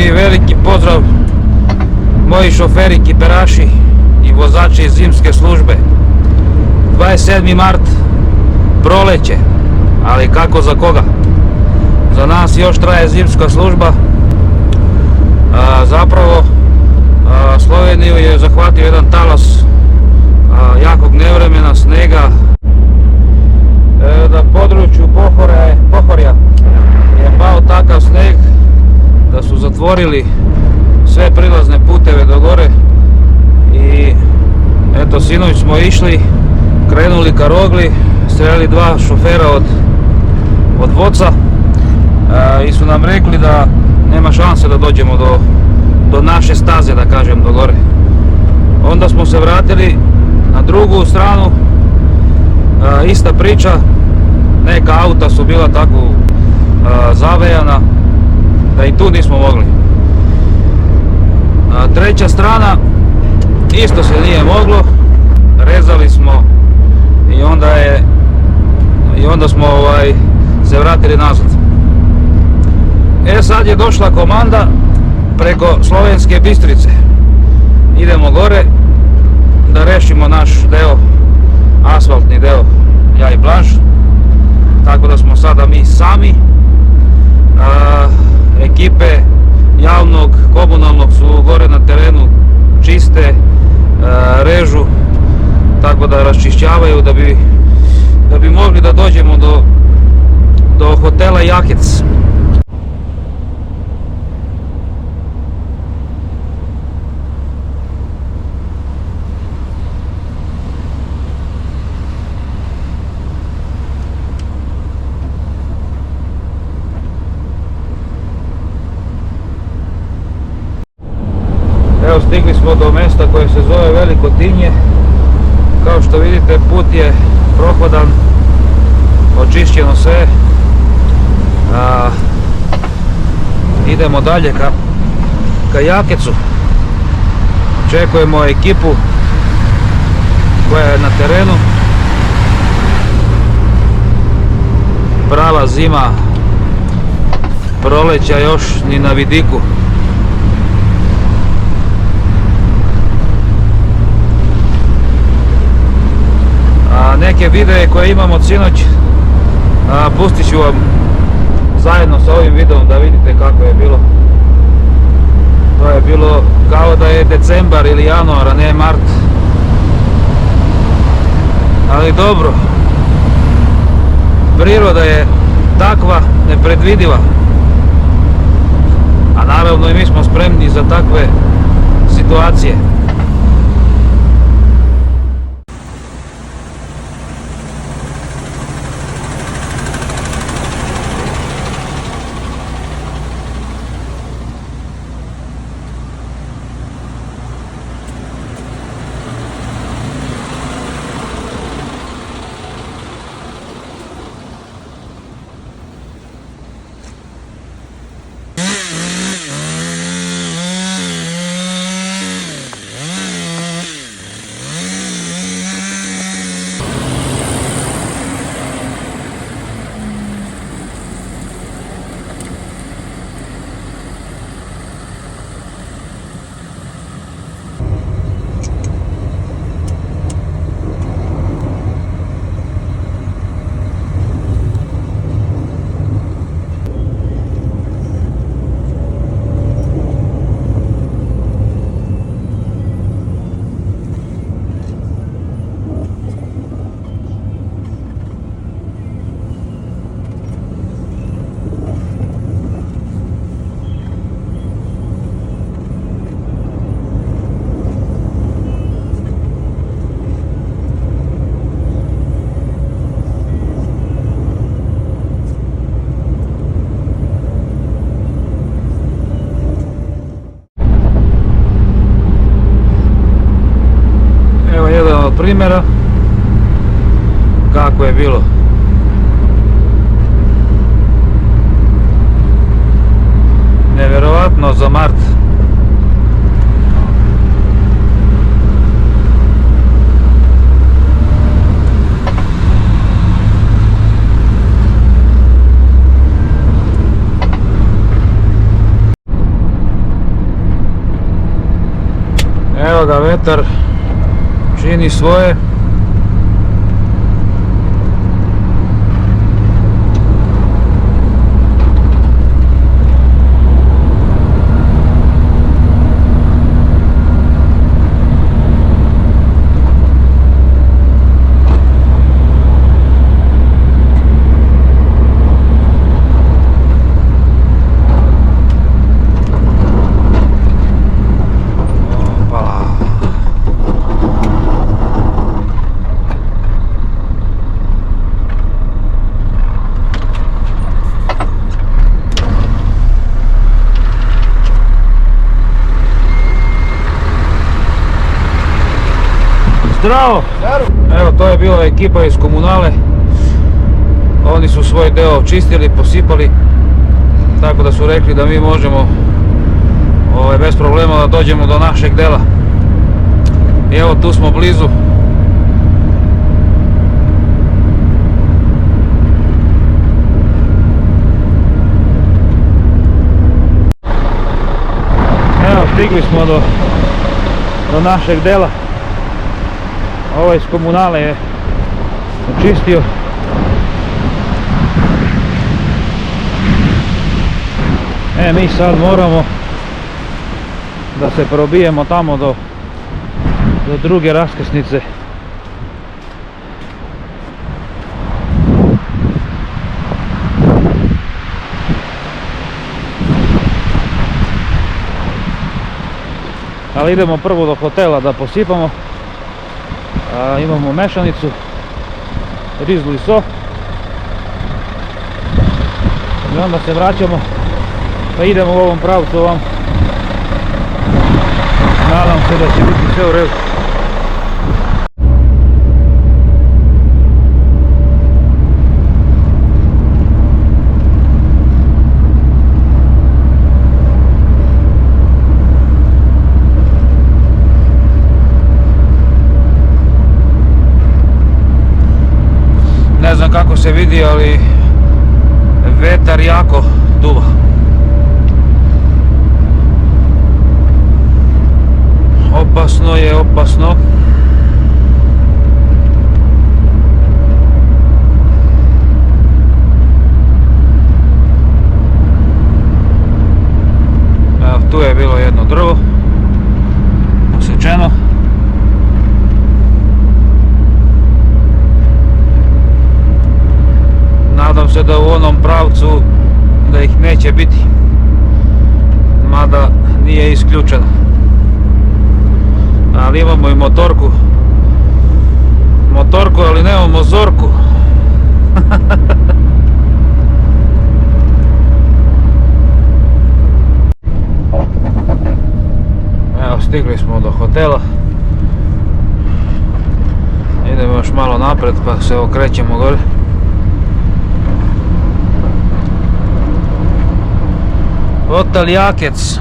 i veliki pozdrav moji šoferi, kiperaši i vozači iz zimske službe. 27. mart, proleće, ali kako za koga? Za nas još traje zimska služba. Zapravo Sloveniju je zahvatio jedan talas jakog nevremena, snega. Na području Pohorja je pao takav sneg da su zatvorili sve prilazne puteve do gore i eto, sinoć smo išli, krenuli ka Rogli, sreli dva šofera od Voca i su nam rekli da nema šanse da dođemo do naše staze, da kažem, do gore. Onda smo se vratili na drugu stranu, ista priča, neka auta su bila tako zavejana da i tu nismo mogli. Treća strana isto se nije moglo, rezali smo i onda smo se vratili nazad. Sad je došla komanda preko Slovenske Bistrice. Idemo gore da rešimo naš deo, asfaltni deo, ja i Blaž. Tako da smo sada mi sami. Ekipe javnog, komunalnog su gore na terenu, čiste, režu, tako da raščišćavaju da bi mogli da dođemo do hotela Jakec. Evo, stigli smo do mjesta koje se zove Veliko Tinje. Kao što vidite, put je prohodan, očišćeno sve. Idemo dalje ka Jakecu. Očekujemo ekipu koja je na terenu. Prava zima, proleća još ni na vidiku. Neke videe koje imam od sinoć pustit ću vam zajedno sa ovim videom da vidite kako je bilo. To je bilo kao da je decembar ili januar, a ne mart. Ali dobro, priroda je takva, nepredvidiva. A naravno i mi smo spremni za takve situacije. Primjera kako je bilo. Nevjerovatno za mart. ga vetar čini svoje. Zdravo! Evo, to je bila ekipa iz komunale. Oni su svoj deo čistili, posipali, tako da su rekli da mi možemo bez problema da dođemo do našeg dela. I evo, tu smo blizu. Evo, stigli smo do našeg dela. Ovaj iz komunale je očistio. Mi sad moramo da se probijemo tamo do druge raskrsnice. Ali idemo prvo do hotela da posipamo. Imamo mešanicu, rizlu i so. I onda se vraćamo, pa idemo u ovom pravcu ovam. Nadam se da će biti sve u redu. Ne znam kako se vidi, ali vetar jako duva. Opasno je, opasno. Evo, tu je bilo jedno drvo posečeno. Nadam se da u onom pravcu da ih neće biti, mada nije isključeno. Ali imamo i motorku, ali nemamo zorku. Evo, stigli smo do hotela. Idemo još malo napred pa se okrećemo gore. Hotel Jakec.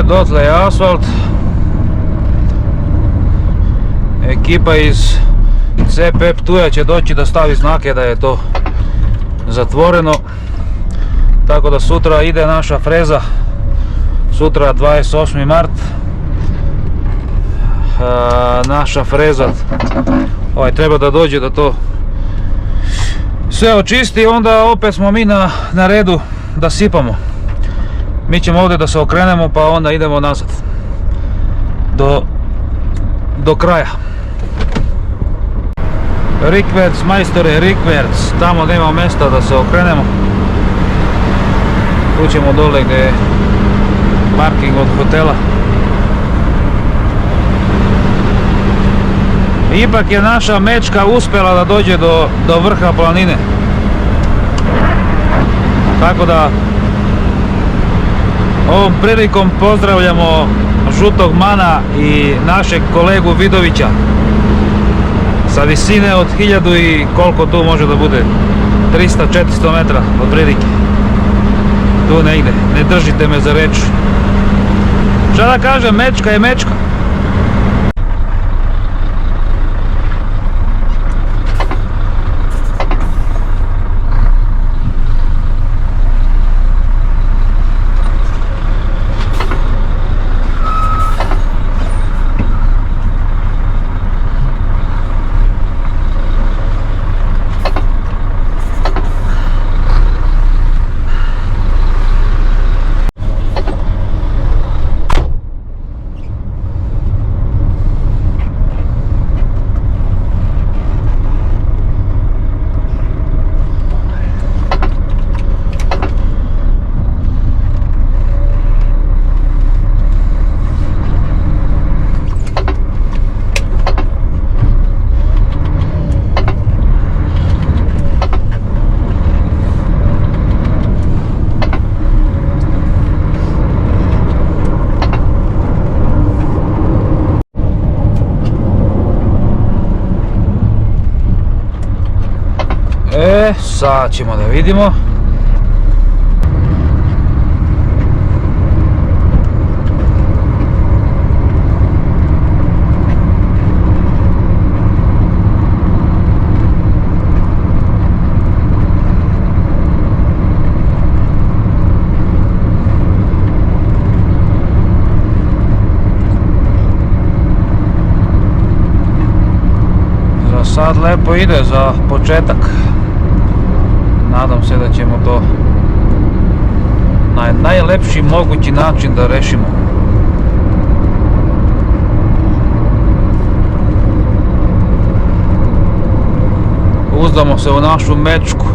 Dotle je asfalt. Ekipa iz CP Ptuja će doći da stavi znake da je to zatvoreno. Tako da sutra ide naša freza. Sutra 28. mart. Naša freza treba da dođe da to sve očisti. Onda opet smo mi na redu da sipamo. Mi ćemo ovdje da se okrenemo pa onda idemo nazad do kraja. Rikverc, majstore, Rikverc, tamo nema mjesta da se okrenemo. Tu ćemo dole parking od hotela. Ipak je naša mečka uspjela da dođe do vrha planine. Tako da ovom prilikom pozdravljamo Žutog Mana i našeg kolegu Vidovića sa visine od 1000 i koliko tu može da bude, 300-400 metra od prilike. Tu negdje, ne držite me za reč. Šta da kažem, mečka je mečka. Sad ćemo da vidimo. Za sad lepo ide za početak. Nadam se da ćemo to na najlepši mogući način da rešimo. Uzdamo se u našu mečku.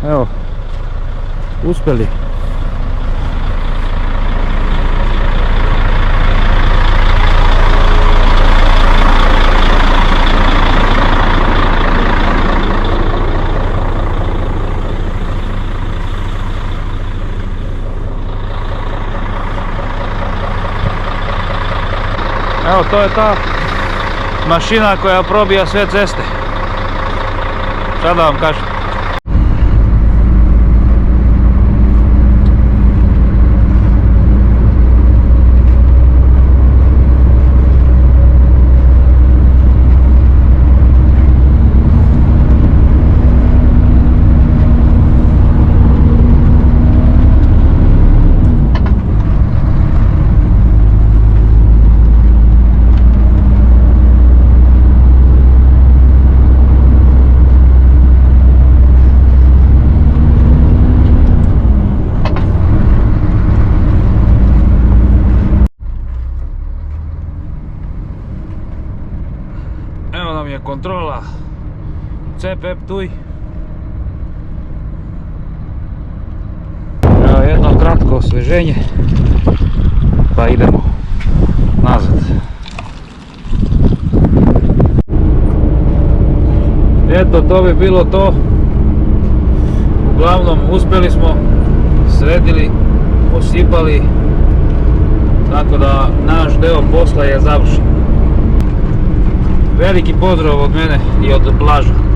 Evo, uspjeli. Evo, to je ta mašina koja probija sve ceste. Šta da vam kažem? Evo nam je kontrola CPEP Ptuj. Evo jedno kratko osveženje, pa idemo nazad. Eto, to bi bilo to. Uglavnom uspjeli smo, sredili, posipali, tako da naš deo posla je završen. Veliki pozdrav od mene i od Blaža.